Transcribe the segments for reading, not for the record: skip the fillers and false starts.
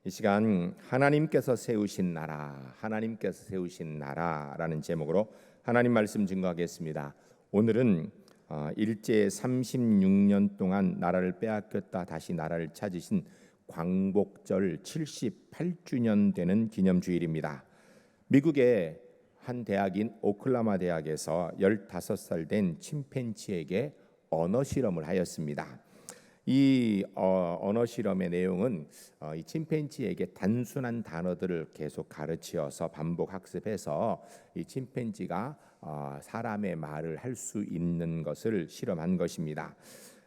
이 시간 하나님께서 세우신 나라라는 제목으로 하나님 말씀 증거하겠습니다. 오늘은 일제 36년 동안 나라를 빼앗겼다 다시 나라를 찾으신 광복절 78주년 되는 기념주일입니다. 미국의 한 대학인 오클라호마 대학에서 15살 된 침팬지에게 언어 실험을 하였습니다. 이 언어 실험의 내용은 이 침팬지에게 단순한 단어들을 계속 가르치어서 반복 학습해서 이 침팬지가 사람의 말을 할 수 있는 것을 실험한 것입니다.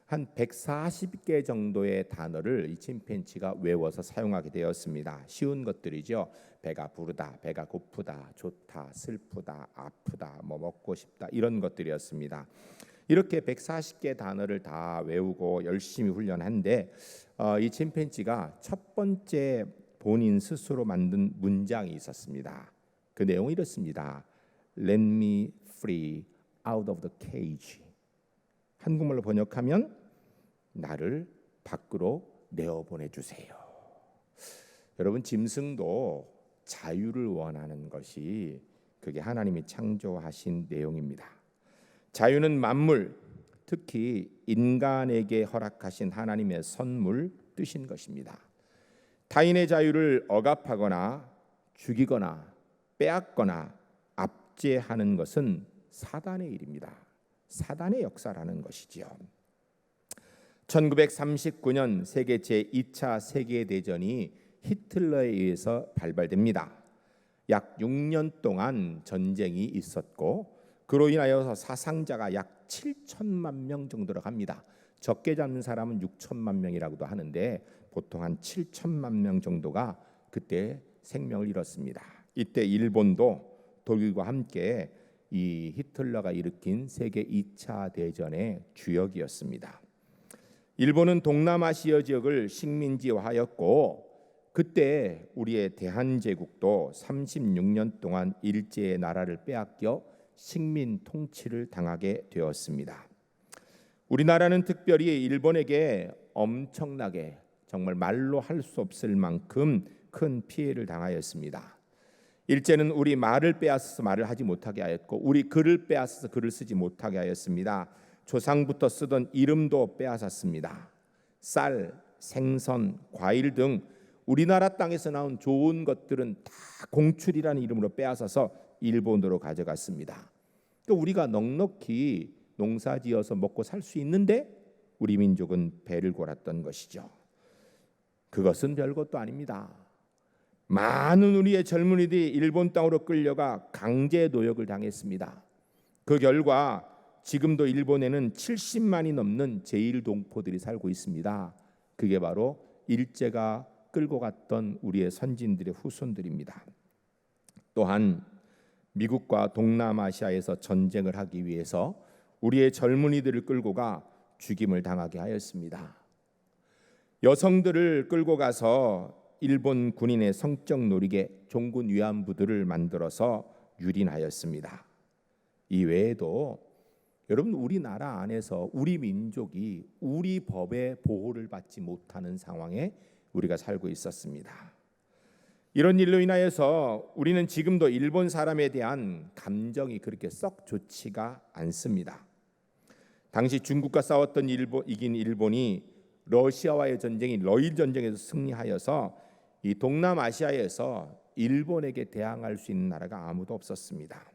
한 140개 정도의 단어를 이 침팬지가 외워서 사용하게 되었습니다. 쉬운 것들이죠. 배가 부르다, 배가 고프다, 좋다, 슬프다, 아프다, 먹고 싶다 이런 것들이었습니다. 이렇게 140개 단어를 다 외우고 열심히 훈련한데 이 침팬지가 첫 번째 본인 스스로 만든 문장이 있었습니다. 그 내용이 이렇습니다. Let me free out of the cage. 한국말로 번역하면 나를 밖으로 내어보내 주세요. 여러분, 짐승도 자유를 원하는 것이 그게 하나님이 창조하신 내용입니다. 자유는 만물, 특히 인간에게 허락하신 하나님의 선물 뜻인 것입니다. 타인의 자유를 억압하거나 죽이거나 빼앗거나 압제하는 것은 사단의 일입니다. 사단의 역사라는 것이지요. 1939년 세계 제2차 세계대전이 히틀러에 의해서 발발됩니다. 약 6년 동안 전쟁이 있었고 그로 인하여서 사상자가 약 7천만 명 정도로 갑니다. 적게 잡는 사람은 6천만 명이라고도 하는데 보통 한 7천만 명 정도가 그때 생명을 잃었습니다. 이때 일본도 독일과 함께 이 히틀러가 일으킨 세계 2차 대전의 주역이었습니다. 일본은 동남아시아 지역을 식민지화하였고 그때 우리의 대한제국도 36년 동안 일제의 나라를 빼앗겨 식민 통치를 당하게 되었습니다. 우리나라는 특별히 일본에게 엄청나게 정말 말로 할 수 없을 만큼 큰 피해를 당하였습니다. 일제는 우리 말을 빼앗아서 말을 하지 못하게 하였고 우리 글을 빼앗아서 글을 쓰지 못하게 하였습니다. 조상부터 쓰던 이름도 빼앗았습니다. 쌀, 생선, 과일 등 우리나라 땅에서 나온 좋은 것들은 다 공출이라는 이름으로 빼앗아서 일본으로 가져갔습니다. 또 우리가 넉넉히 농사지어서 먹고 살 수 있는데 우리 민족은 배를 골았던 것이죠. 그것은 별것도 아닙니다. 많은 우리의 젊은이들이 일본 땅으로 끌려가 강제 노역을 당했습니다. 그 결과 지금도 일본에는 70만이 넘는 제1동포들이 살고 있습니다. 그게 바로 일제가 끌고 갔던 우리의 선진들의 후손들입니다. 또한 미국과 동남아시아에서 전쟁을 하기 위해서 우리의 젊은이들을 끌고 가 죽임을 당하게 하였습니다. 여성들을 끌고 가서 일본 군인의 성적 놀이개 종군 위안부들을 만들어서 유린하였습니다. 이 외에도 여러분 우리나라 안에서 우리 민족이 우리 법의 보호를 받지 못하는 상황에 우리가 살고 있었습니다. 이런 일로 인하여서 우리는 지금도 일본 사람에 대한 감정이 그렇게 썩 좋지가 않습니다. 당시 중국과 싸웠던 이긴 일본이 러시아와의 전쟁인 러일 전쟁에서 승리하여서 이 동남아시아에서 일본에게 대항할 수 있는 나라가 아무도 없었습니다.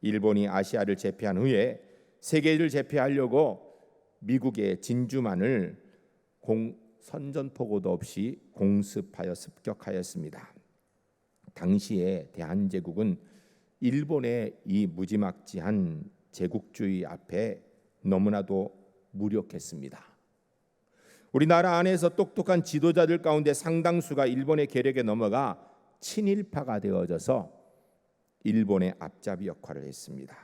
일본이 아시아를 제패한 후에 세계를 제패하려고 미국의 진주만을 선전포고도 없이 공습하여 습격하였습니다. 당시에 대한제국은 일본의 이 무지막지한 제국주의 앞에 너무나도 무력했습니다. 우리나라 안에서 똑똑한 지도자들 가운데 상당수가 일본의 계략에 넘어가 친일파가 되어져서 일본의 앞잡이 역할을 했습니다.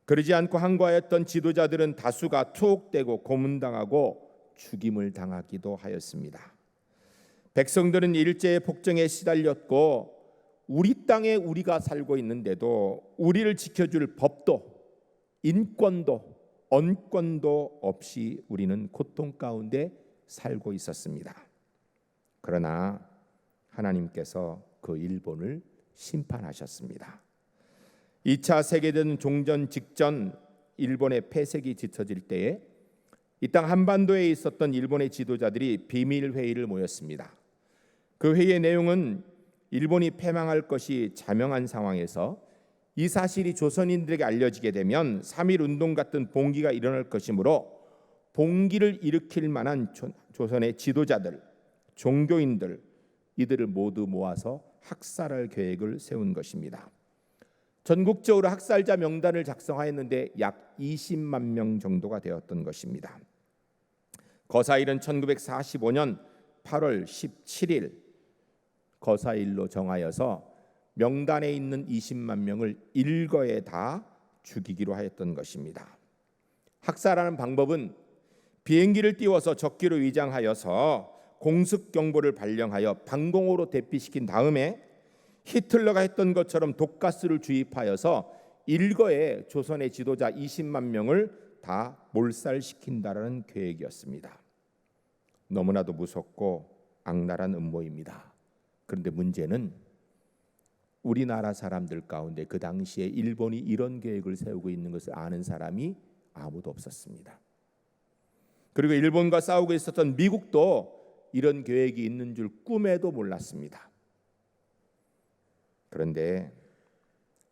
그러지 않고 항거하였던 지도자들은 다수가 투옥되고 고문당하고 죽임을 당하기도 하였습니다. 백성들은 일제의 폭정에 시달렸고 우리 땅에 우리가 살고 있는데도 우리를 지켜줄 법도 인권도 언권도 없이 우리는 고통 가운데 살고 있었습니다. 그러나 하나님께서 그 일본을 심판하셨습니다. 2차 세계대전 종전 직전 일본의 폐색이 짙어질 때에 이 땅 한반도에 있었던 일본의 지도자들이 비밀 회의를 모였습니다. 그 회의의 내용은 일본이 패망할 것이 자명한 상황에서 이 사실이 조선인들에게 알려지게 되면 3.1 운동 같은 봉기가 일어날 것이므로 봉기를 일으킬 만한 조선의 지도자들, 종교인들 이들을 모두 모아서 학살할 계획을 세운 것입니다. 전국적으로 학살자 명단을 작성하였는데 약 20만 명 정도가 되었던 것입니다. 거사일은 1945년 8월 17일 거사일로 정하여서 명단에 있는 20만 명을 일거에 다 죽이기로 하였던 것입니다. 학살하는 방법은 비행기를 띄워서 적기로 위장하여서 공습 경보를 발령하여 방공호로 대피시킨 다음에 히틀러가 했던 것처럼 독가스를 주입하여서 일거에 조선의 지도자 20만 명을 다 몰살시킨다라는 계획이었습니다. 너무나도 무섭고 악랄한 음모입니다. 그런데 문제는 우리나라 사람들 가운데 그 당시에 일본이 이런 계획을 세우고 있는 것을 아는 사람이 아무도 없었습니다. 그리고 일본과 싸우고 있었던 미국도 이런 계획이 있는 줄 꿈에도 몰랐습니다. 그런데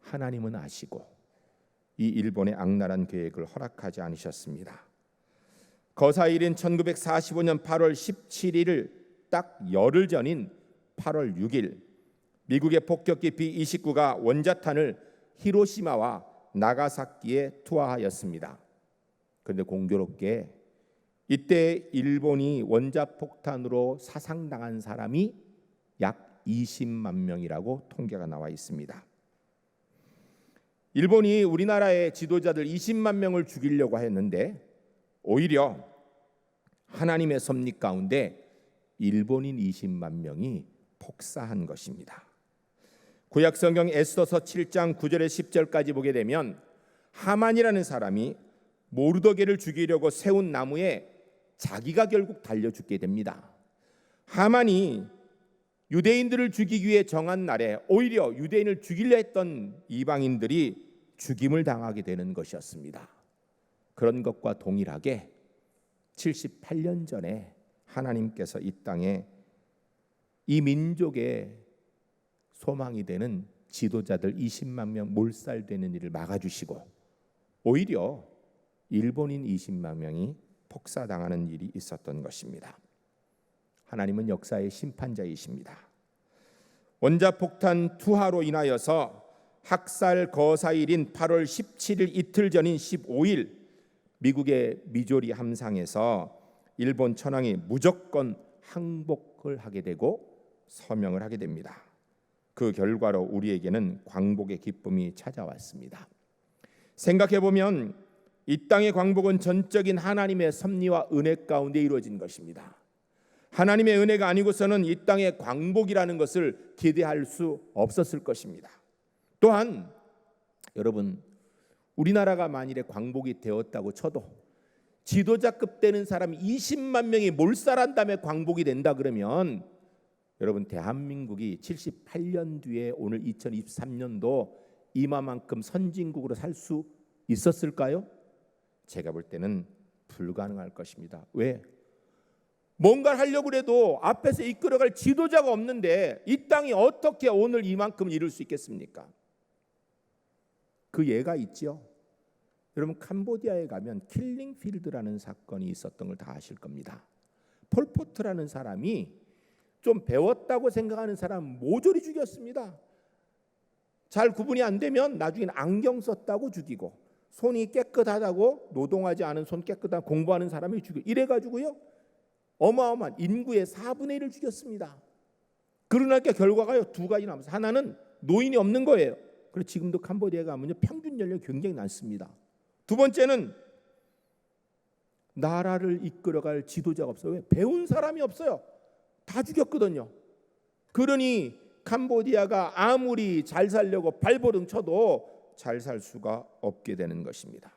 하나님은 아시고 이 일본의 악랄한 계획을 허락하지 않으셨습니다. 거사일인 1945년 8월 17일을 딱 열흘 전인 8월 6일 미국의 폭격기 B-29가 원자탄을 히로시마와 나가사키에 투하하였습니다. 그런데 공교롭게 이때 일본이 원자폭탄으로 사상당한 사람이 약 20만 명이라고 통계가 나와 있습니다. 일본이 우리나라의 지도자들 20만 명을 죽이려고 했는데 오히려 하나님의 섭리 가운데 일본인 20만 명이 폭사한 것입니다. 구약성경 에스더서 7장 9절에 10절까지 보게 되면 하만이라는 사람이 모르드게를 죽이려고 세운 나무에 자기가 결국 달려 죽게 됩니다. 하만이 유대인들을 죽이기 위해 정한 날에 오히려 유대인을 죽이려 했던 이방인들이 죽임을 당하게 되는 것이었습니다. 그런 것과 동일하게 78년 전에 하나님께서 이 땅에 이 민족의 소망이 되는 지도자들 20만 명 몰살되는 일을 막아주시고 오히려 일본인 20만 명이 폭사당하는 일이 있었던 것입니다. 하나님은 역사의 심판자이십니다. 원자폭탄 투하로 인하여서 학살 거사일인 8월 17일 이틀 전인 15일 미국의 미조리 함상에서 일본 천황이 무조건 항복을 하게 되고 서명을 하게 됩니다. 그 결과로 우리에게는 광복의 기쁨이 찾아왔습니다. 생각해보면 이 땅의 광복은 전적인 하나님의 섭리와 은혜 가운데 이루어진 것입니다. 하나님의 은혜가 아니고서는 이 땅의 광복이라는 것을 기대할 수 없었을 것입니다. 또한 여러분 우리나라가 만일에 광복이 되었다고 쳐도 지도자급 되는 사람이 20만 명이 몰살한 다음에 광복이 된다 그러면 여러분 대한민국이 78년 뒤에 오늘 2023년도 이마만큼 선진국으로 살 수 있었을까요? 제가 볼 때는 불가능할 것입니다. 왜? 뭔가를 하려고 해도 앞에서 이끌어갈 지도자가 없는데 이 땅이 어떻게 오늘 이만큼 이룰 수 있겠습니까? 그 예가 있죠. 여러분 캄보디아에 가면 킬링필드라는 사건이 있었던 걸 다 아실 겁니다. 폴포트라는 사람이 좀 배웠다고 생각하는 사람 모조리 죽였습니다. 잘 구분이 안 되면 나중에는 안경 썼다고 죽이고 손이 깨끗하다고 노동하지 않은 손 깨끗한 공부하는 사람이 죽이고 이래가지고요 어마어마한 인구의 4분의 1을 죽였습니다. 그러니까 결과가요 두 가지 남았어요. 하나는 노인이 없는 거예요. 그리고 지금도 캄보디아에 가면요 평균 연령이 굉장히 낮습니다. 두 번째는 나라를 이끌어갈 지도자가 없어요. 왜? 배운 사람이 없어요. 다 죽였거든요. 그러니 캄보디아가 아무리 잘 살려고 발버둥 쳐도 잘 살 수가 없게 되는 것입니다.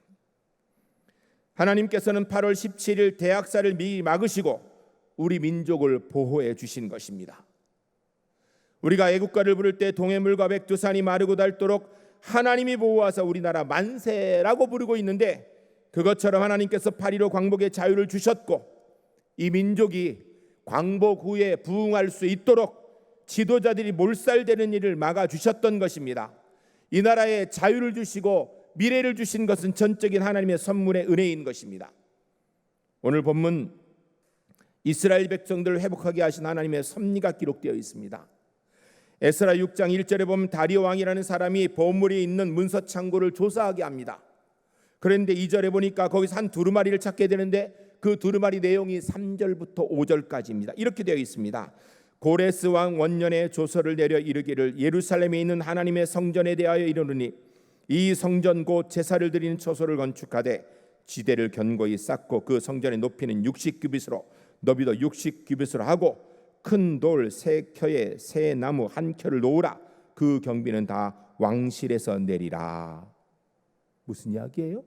하나님께서는 8월 17일 대학살을 미리 막으시고 우리 민족을 보호해 주신 것입니다. 우리가 애국가를 부를 때 동해물과 백두산이 마르고 닳도록 하나님이 보호하사 우리나라 만세라고 부르고 있는데, 그것처럼 하나님께서 8.15 광복의 자유를 주셨고 이 민족이 광복 후에 부흥할 수 있도록 지도자들이 몰살되는 일을 막아주셨던 것입니다. 이 나라에 자유를 주시고 미래를 주신 것은 전적인 하나님의 선물의 은혜인 것입니다. 오늘 본문 이스라엘 백성들을 회복하게 하신 하나님의 섭리가 기록되어 있습니다. 에스라 6장 1절에 보면 다리오 왕이라는 사람이 보물이 있는 문서 창고를 조사하게 합니다. 그런데 2절에 보니까 거기서 한 두루마리를 찾게 되는데 그 두루마리 내용이 3절부터 5절까지입니다. 이렇게 되어 있습니다. 고레스 왕 원년에 조서를 내려 이르기를 예루살렘에 있는 하나님의 성전에 대하여 이르노니 이 성전 곧 제사를 드리는 처소를 건축하되 지대를 견고히 쌓고 그 성전의 높이는 60규빗으로 너비도 60규빗으로 하고 큰 돌 3켜에 새 나무 1켜를 놓으라. 그 경비는 다 왕실에서 내리라. 무슨 이야기예요?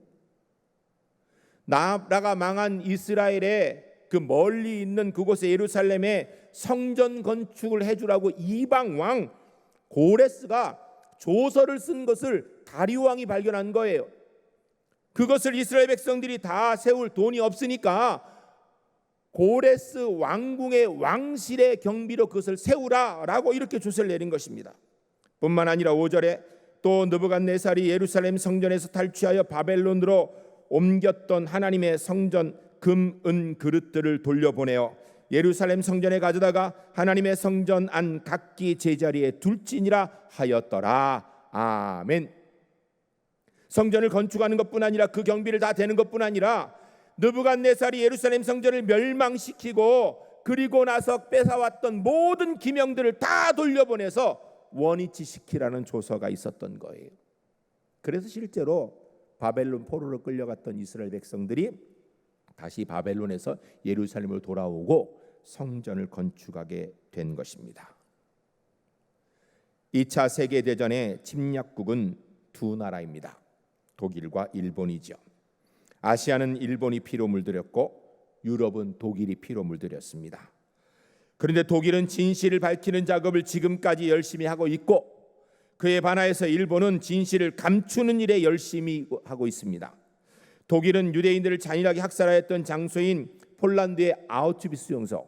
나라가 망한 이스라엘의 그 멀리 있는 그곳에 예루살렘에 성전 건축을 해주라고 이방 왕 고레스가 조서를 쓴 것을 다리오 왕이 발견한 거예요. 그것을 이스라엘 백성들이 다 세울 돈이 없으니까 고레스 왕궁의 왕실의 경비로 그것을 세우라라고 이렇게 조서를 내린 것입니다. 뿐만 아니라 5절에 또 느부갓네살이 예루살렘 성전에서 탈취하여 바벨론으로 옮겼던 하나님의 성전 금, 은 그릇들을 돌려보내어 예루살렘 성전에 가져다가 하나님의 성전 안 각기 제자리에 둘지니라 하였더라. 아멘. 성전을 건축하는 것뿐 아니라 그 경비를 다 대는 것뿐 아니라 느부갓네살이 예루살렘 성전을 멸망시키고 그리고 나서 뺏어왔던 모든 기명들을 다 돌려보내서 원위치 시키라는 조서가 있었던 거예요. 그래서 실제로 바벨론 포로로 끌려갔던 이스라엘 백성들이 다시 바벨론에서 예루살렘으로 돌아오고 성전을 건축하게 된 것입니다. 2차 세계대전의 침략국은 두 나라입니다. 독일과 일본이죠. 아시아는 일본이 피로 물들였고 유럽은 독일이 피로 물들였습니다. 그런데 독일은 진실을 밝히는 작업을 지금까지 열심히 하고 있고 그에 반하여서 일본은 진실을 감추는 일에 열심히 하고 있습니다. 독일은 유대인들을 잔인하게 학살하였던 장소인 폴란드의 아우슈비츠 수용소,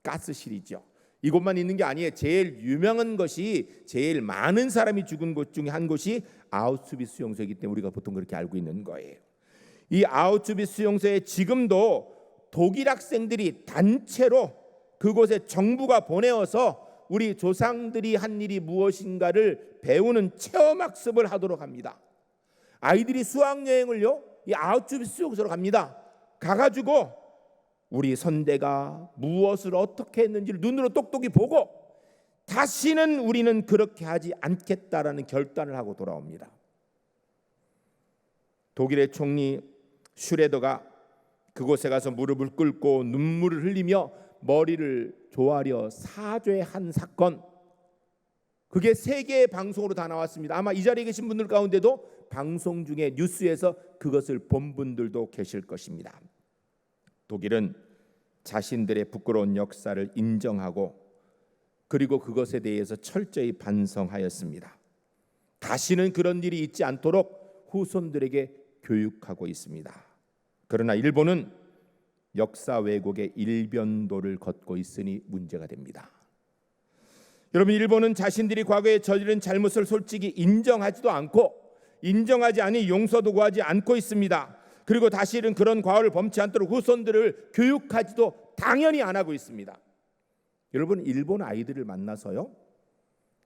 가스실이죠. 이곳만 있는 게 아니에요. 제일 유명한 것이, 제일 많은 사람이 죽은 곳 중에 한 곳이 아우슈비츠 수용소이기 때문에 우리가 보통 그렇게 알고 있는 거예요. 이 아우슈비츠 수용소에 지금도 독일 학생들이 단체로 그곳에 정부가 보내어서 우리 조상들이 한 일이 무엇인가를 배우는 체험학습을 하도록 합니다. 아이들이 수학여행을요, 이 아우슈비츠 수용소로 갑니다. 가가지고 우리 선대가 무엇을 어떻게 했는지를 눈으로 똑똑히 보고 다시는 우리는 그렇게 하지 않겠다라는 결단을 하고 돌아옵니다. 독일의 총리 슈레더가 그곳에 가서 무릎을 꿇고 눈물을 흘리며 머리를 조아려 사죄한 사건, 그게 세계의 방송으로 다 나왔습니다. 아마 이 자리에 계신 분들 가운데도 방송 중에 뉴스에서 그것을 본 분들도 계실 것입니다. 독일은 자신들의 부끄러운 역사를 인정하고 그리고 그것에 대해서 철저히 반성하였습니다. 다시는 그런 일이 있지 않도록 후손들에게 교육하고 있습니다. 그러나 일본은 역사 왜곡의 일변도를 걷고 있으니 문제가 됩니다. 여러분, 일본은 자신들이 과거에 저지른 잘못을 솔직히 인정하지도 않고 인정하지 않으니 용서도 구하지 않고 있습니다. 그리고 다시는 그런 과오를 범치 않도록 후손들을 교육하지도 당연히 안 하고 있습니다. 여러분, 일본 아이들을 만나서요,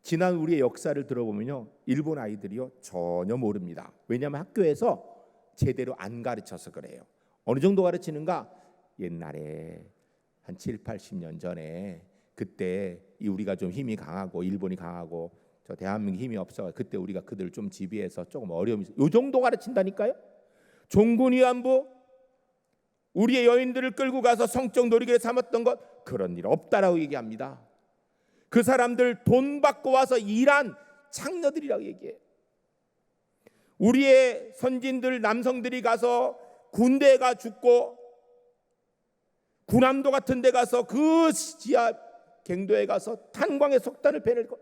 지난 우리의 역사를 들어보면요, 일본 아이들이요 전혀 모릅니다. 왜냐하면 학교에서 제대로 안 가르쳐서 그래요. 어느 정도 가르치는가? 옛날에 한 7, 80년 전에 그때 우리가 좀 힘이 강하고 일본이 강하고 저 대한민국이 힘이 없어 그때 우리가 그들을 좀 지배해서 조금 어려움이 있어. 요 정도 가르친다니까요. 종군 위안부, 우리의 여인들을 끌고 가서 성적 놀이기를 삼았던 것, 그런 일 없다라고 얘기합니다. 그 사람들 돈 받고 와서 일한 창녀들이라고 얘기해요. 우리의 선진들 남성들이 가서 군대에 가 죽고 군함도 같은 데 가서 그 지하 갱도에 가서 탄광의 속단을 베낼 것.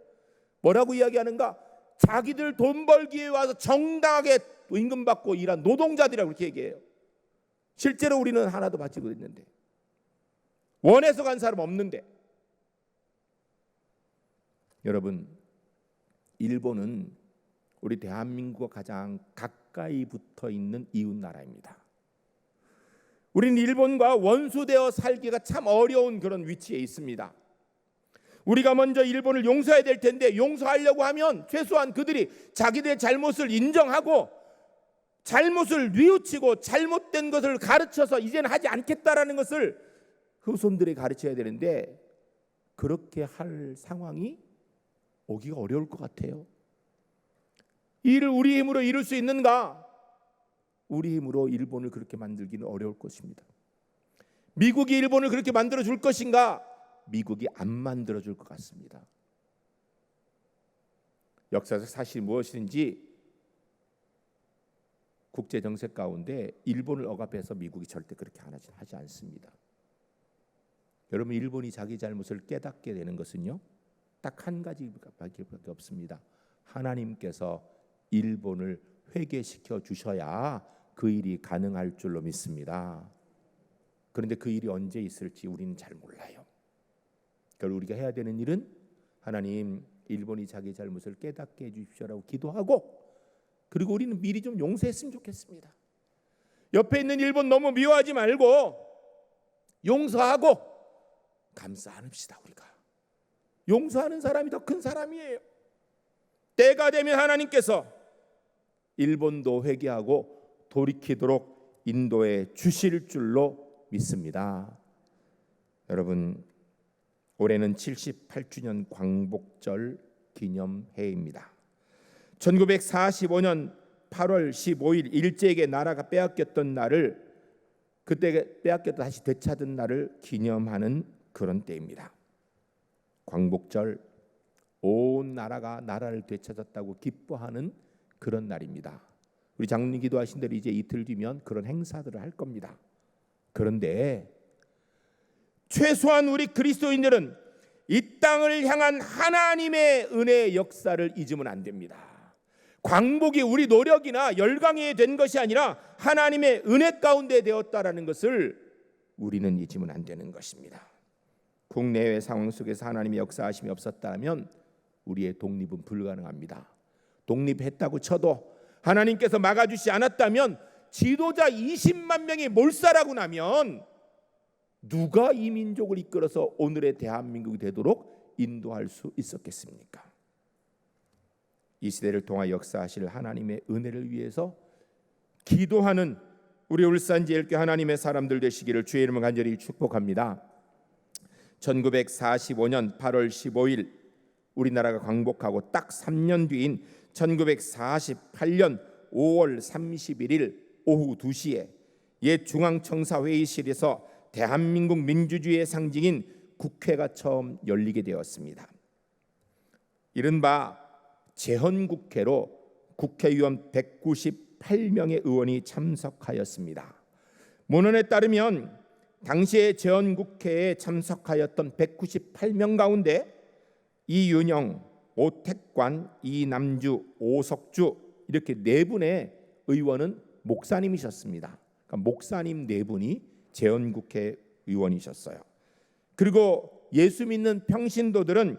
뭐라고 이야기하는가? 자기들 돈 벌기 위해 와서 정당하게 임금 받고 일한 노동자들이라고 그렇게 얘기해요. 실제로 우리는 하나도 받지도 있는데, 원해서 간 사람 없는데. 여러분, 일본은 우리 대한민국과 가장 가까이 붙어 있는 이웃 나라입니다. 우리는 일본과 원수되어 살기가 참 어려운 그런 위치에 있습니다. 우리가 먼저 일본을 용서해야 될 텐데, 용서하려고 하면 최소한 그들이 자기들의 잘못을 인정하고 잘못을 뉘우치고 잘못된 것을 가르쳐서 이제는 하지 않겠다라는 것을 후손들에게 가르쳐야 되는데, 그렇게 할 상황이 오기가 어려울 것 같아요. 이 일을 우리 힘으로 이룰 수 있는가? 우리 힘으로 일본을 그렇게 만들기는 어려울 것입니다. 미국이 일본을 그렇게 만들어 줄 것인가? 미국이 안 만들어 줄 것 같습니다. 역사적 사실이 무엇인지 국제 정세 가운데 일본을 억압해서 미국이 절대 그렇게 하지 않습니다. 여러분, 일본이 자기 잘못을 깨닫게 되는 것은요, 딱 한 가지밖에 없습니다. 하나님께서 일본을 회개시켜 주셔야 그 일이 가능할 줄로 믿습니다. 그런데 그 일이 언제 있을지 우리는 잘 몰라요. 그러니까 우리가 해야 되는 일은, 하나님, 일본이 자기 잘못을 깨닫게 해주십시오라고 기도하고, 그리고 우리는 미리 좀 용서했으면 좋겠습니다. 옆에 있는 일본 너무 미워하지 말고 용서하고 감사 안읍시다. 우리가 용서하는 사람이 더 큰 사람이에요. 때가 되면 하나님께서 일본도 회개하고 돌이키도록 인도해 주실 줄로 믿습니다. 여러분, 올해는 78주년 광복절 기념해입니다. 1945년 8월 15일 일제에게 나라가 빼앗겼던 날을, 그때 빼앗겼다 다시 되찾은 날을 기념하는 그런 때입니다. 광복절, 온 나라가 나라를 되찾았다고 기뻐하는 그런 날입니다. 우리 장로님 기도하신 대로 이제 이틀 뒤면 그런 행사들을 할 겁니다. 그런데 최소한 우리 그리스도인들은 이 땅을 향한 하나님의 은혜의 역사를 잊으면 안 됩니다. 광복이 우리 노력이나 열강에 된 것이 아니라 하나님의 은혜 가운데 되었다라는 것을 우리는 잊으면 안 되는 것입니다. 국내외 상황 속에서 하나님의 역사하심이 없었다면 우리의 독립은 불가능합니다. 독립했다고 쳐도 하나님께서 막아주지 않았다면, 지도자 20만 명이 몰살하고 나면 누가 이 민족을 이끌어서 오늘의 대한민국이 되도록 인도할 수 있었겠습니까? 이 시대를 통하 역사하실 하나님의 은혜를 위해서 기도하는 우리 울산제일교회 하나님의 사람들 되시기를 주의 이름으로 간절히 축복합니다. 1945년 8월 15일 우리나라가 광복하고 딱 3년 뒤인 1948년 5월 31일 오후 2시에 옛 중앙청사회의실에서 대한민국 민주주의의 상징인 국회가 처음 열리게 되었습니다. 이른바 재헌국회로 국회의원 198명의 의원이 참석하였습니다. 문헌에 따르면 당시에 재헌국회에 참석하였던 198명 가운데 이윤영, 오택관, 이남주, 오석주 이렇게 네 분의 의원은 목사님이셨습니다. 그러니까 목사님 네 분이 재헌국회 의원이셨어요. 그리고 예수 믿는 평신도들은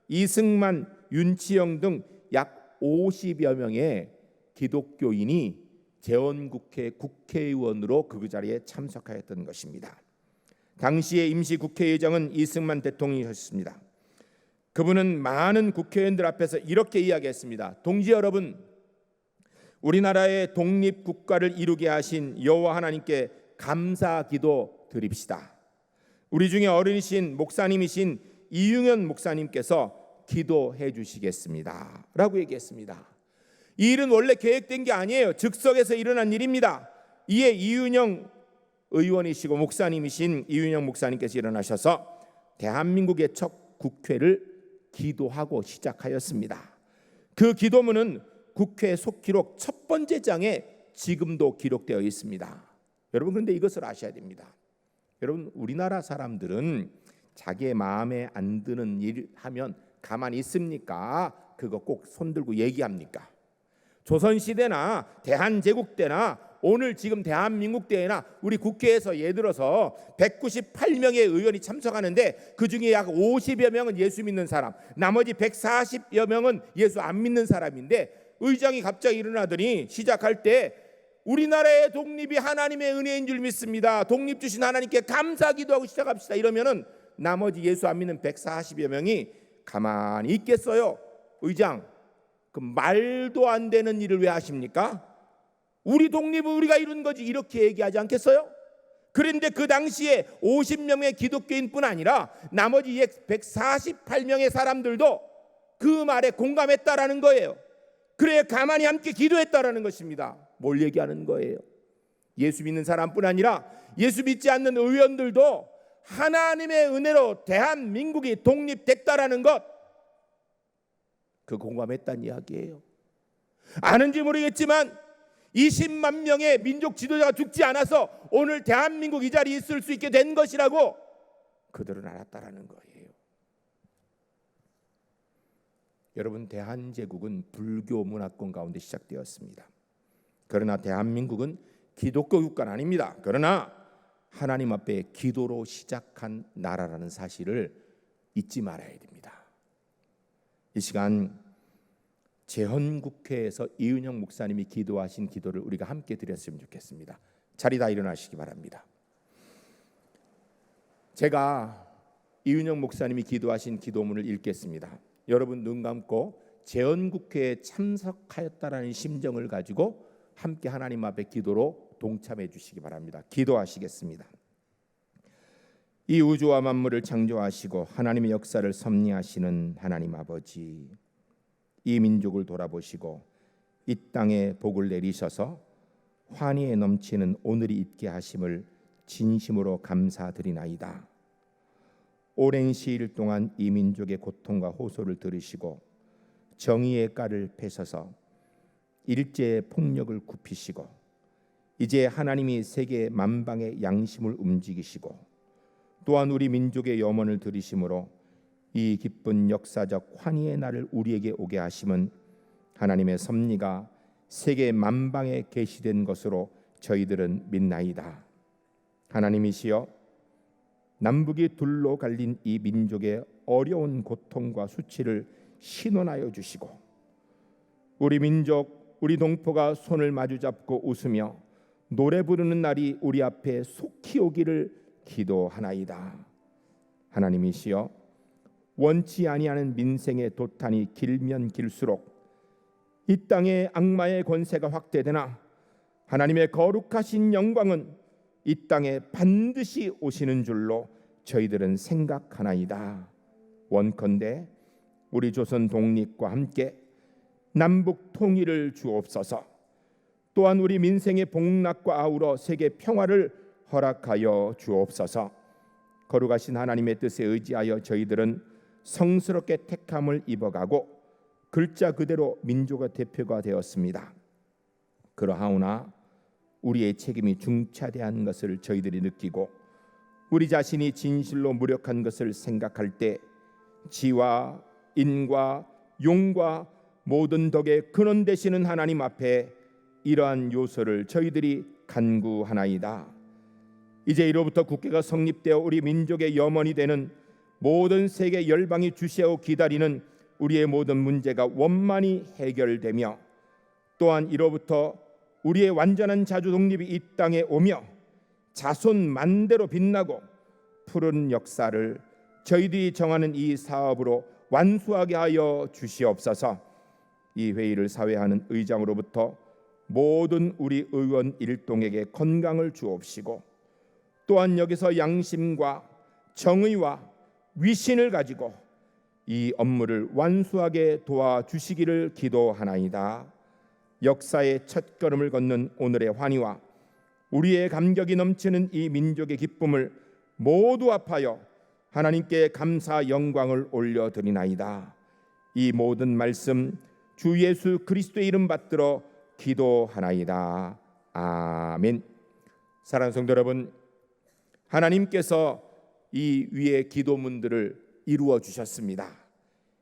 이승만, 윤치영 등 약 50여 명의 기독교인이 재헌국회 국회의원으로 그 자리에 참석하였던 것입니다. 당시의 임시국회의장은 이승만 대통령이었습니다. 그분은 많은 국회의원들 앞에서 이렇게 이야기했습니다. 동지 여러분, 우리나라의 독립국가를 이루게 하신 여호와 하나님께 감사기도 드립시다. 우리 중에 어른이신 목사님이신 이윤현 목사님께서 기도해 주시겠습니다 라고 얘기했습니다. 이 일은 원래 계획된 게 아니에요. 즉석에서 일어난 일입니다. 이에 이윤영 의원이시고 목사님이신 이윤영 목사님께서 일어나셔서 대한민국의 첫 국회를 기도하고 시작하였습니다. 그 기도문은 국회 속기록 첫 번째 장에 지금도 기록되어 있습니다. 여러분, 그런데 이것을 아셔야 됩니다. 여러분, 우리나라 사람들은 자기의 마음에 안 드는 일 하면 가만히 있습니까? 그거 꼭 손들고 얘기합니까? 조선시대나 대한제국 때나 오늘 지금 대한민국 때나 우리 국회에서 예를 들어서 198명의 의원이 참석하는데 그중에 약 50여 명은 예수 믿는 사람, 나머지 140여 명은 예수 안 믿는 사람인데 의장이 갑자기 일어나더니 시작할 때 우리나라의 독립이 하나님의 은혜인 줄 믿습니다. 독립 주신 하나님께 감사 기도하고 시작합시다. 이러면은 나머지 예수 안 믿는 140여 명이 가만히 있겠어요? 의장, 그 말도 안 되는 일을 왜 하십니까? 우리 독립은 우리가 이룬 거지 이렇게 얘기하지 않겠어요? 그런데 그 당시에 50명의 기독교인뿐 아니라 나머지 148명의 사람들도 그 말에 공감했다라는 거예요. 그래 가만히 함께 기도했다라는 것입니다. 뭘 얘기하는 거예요? 예수 믿는 사람뿐 아니라 예수 믿지 않는 의원들도 하나님의 은혜로 대한민국이 독립됐다라는 것, 그 공감했다는 이야기예요. 아는지 모르겠지만 20만 명의 민족 지도자가 죽지 않아서 오늘 대한민국 이 자리에 있을 수 있게 된 것이라고 그들은 알았다라는 거예요. 여러분, 대한제국은 불교 문화권 가운데 시작되었습니다. 그러나 대한민국은 기독교 국가는 아닙니다. 그러나 하나님 앞에 기도로 시작한 나라라는 사실을 잊지 말아야 됩니다. 이 시간 재헌국회에서 이은영 목사님이 기도하신 기도를 우리가 함께 드렸으면 좋겠습니다. 자리 다 일어나시기 바랍니다. 제가 이은영 목사님이 기도하신 기도문을 읽겠습니다. 여러분 눈 감고 재헌국회에 참석하였다라는 심정을 가지고 함께 하나님 앞에 기도로 동참해 주시기 바랍니다. 기도하시겠습니다. 이 우주와 만물을 창조하시고 하나님의 역사를 섭리하시는 하나님 아버지, 이 민족을 돌아보시고 이 땅에 복을 내리셔서 환희에 넘치는 오늘이 있게 하심을 진심으로 감사드리나이다. 오랜 시일 동안 이 민족의 고통과 호소를 들으시고 정의의 깔을 펴셔서 일제의 폭력을 굽히시고 이제 하나님이 세계 만방의 양심을 움직이시고 또한 우리 민족의 염원을 들으심으로 이 기쁜 역사적 환희의 날을 우리에게 오게 하심은 하나님의 섭리가 세계 만방에 계시된 것으로 저희들은 믿나이다. 하나님이시여, 남북이 둘로 갈린 이 민족의 어려운 고통과 수치를 신원하여 주시고 우리 민족, 우리 동포가 손을 마주잡고 웃으며 노래 부르는 날이 우리 앞에 속히 오기를 기도하나이다. 하나님이시여, 원치 아니하는 민생의 도탄이 길면 길수록 이 땅에 악마의 권세가 확대되나 하나님의 거룩하신 영광은 이 땅에 반드시 오시는 줄로 저희들은 생각하나이다. 원컨대 우리 조선 독립과 함께 남북 통일을 주옵소서. 또한 우리 민생의 복락과 아우러 세계 평화를 허락하여 주옵소서. 거룩하신 하나님의 뜻에 의지하여 저희들은 성스럽게 택함을 입어가고 글자 그대로 민족의 대표가 되었습니다. 그러하오나 우리의 책임이 중차대한 것을 저희들이 느끼고 우리 자신이 진실로 무력한 것을 생각할 때 지와 인과 용과 모든 덕의 근원 되시는 하나님 앞에 이러한 요소를 저희들이 간구하나이다. 이제 이로부터 국회가 성립되어 우리 민족의 염원이 되는 모든 세계 열방이 주시하고 기다리는 우리의 모든 문제가 원만히 해결되며 또한 이로부터 우리의 완전한 자주 독립이 이 땅에 오며 자손 만대로 빛나고 푸른 역사를 저희들이 정하는 이 사업으로 완수하게 하여 주시옵소서. 이 회의를 사회하는 의장으로부터 모든 우리 의원 일동에게 건강을 주옵시고 또한 여기서 양심과 정의와 위신을 가지고 이 업무를 완수하게 도와주시기를 기도하나이다. 역사의 첫걸음을 걷는 오늘의 환희와 우리의 감격이 넘치는 이 민족의 기쁨을 모두 합하여 하나님께 감사 영광을 올려드리나이다. 이 모든 말씀 주 예수 그리스도의 이름 받들어 기도하나이다. 아멘. 사랑하는 성도 여러분, 하나님께서 이 위의 기도문들을 이루어 주셨습니다.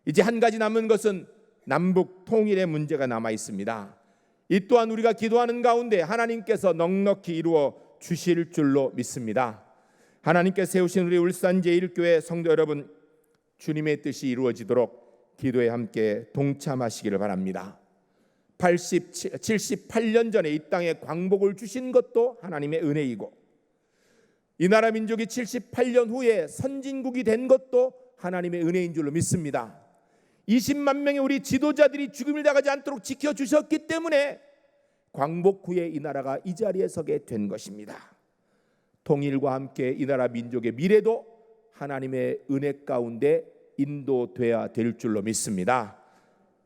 이제 한 가지 남은 것은 남북 통일의 문제가 남아 있습니다. 이 또한 우리가 기도하는 가운데 하나님께서 넉넉히 이루어 주실 줄로 믿습니다. 하나님께서 세우신 우리 울산 제1교회 성도 여러분, 주님의 뜻이 이루어지도록 기도에 함께 동참하시기를 바랍니다. 78년 전에 이 땅에 광복을 주신 것도 하나님의 은혜이고, 이 나라 민족이 78년 후에 선진국이 된 것도 하나님의 은혜인 줄로 믿습니다. 20만 명의 우리 지도자들이 죽음을 당하지 않도록 지켜주셨기 때문에 광복 후에 이 나라가 이 자리에 서게 된 것입니다. 통일과 함께 이 나라 민족의 미래도 하나님의 은혜 가운데 인도돼야 될 줄로 믿습니다.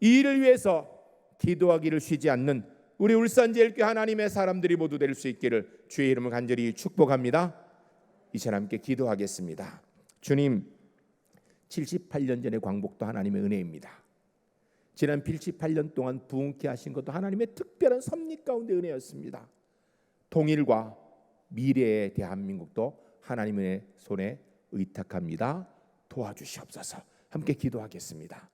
이 일을 위해서 기도하기를 쉬지 않는 우리 울산제일교회 하나님의 사람들이 모두 될 수 있기를 주의 이름을 간절히 축복합니다. 이 시간 함께 기도하겠습니다. 주님, 78년 전의 광복도 하나님의 은혜입니다. 지난 78년 동안 부흥케 하신 것도 하나님의 특별한 섭리 가운데 은혜였습니다. 통일과 미래의 대한민국도 하나님의 손에 의탁합니다. 도와주시옵소서. 함께 기도하겠습니다.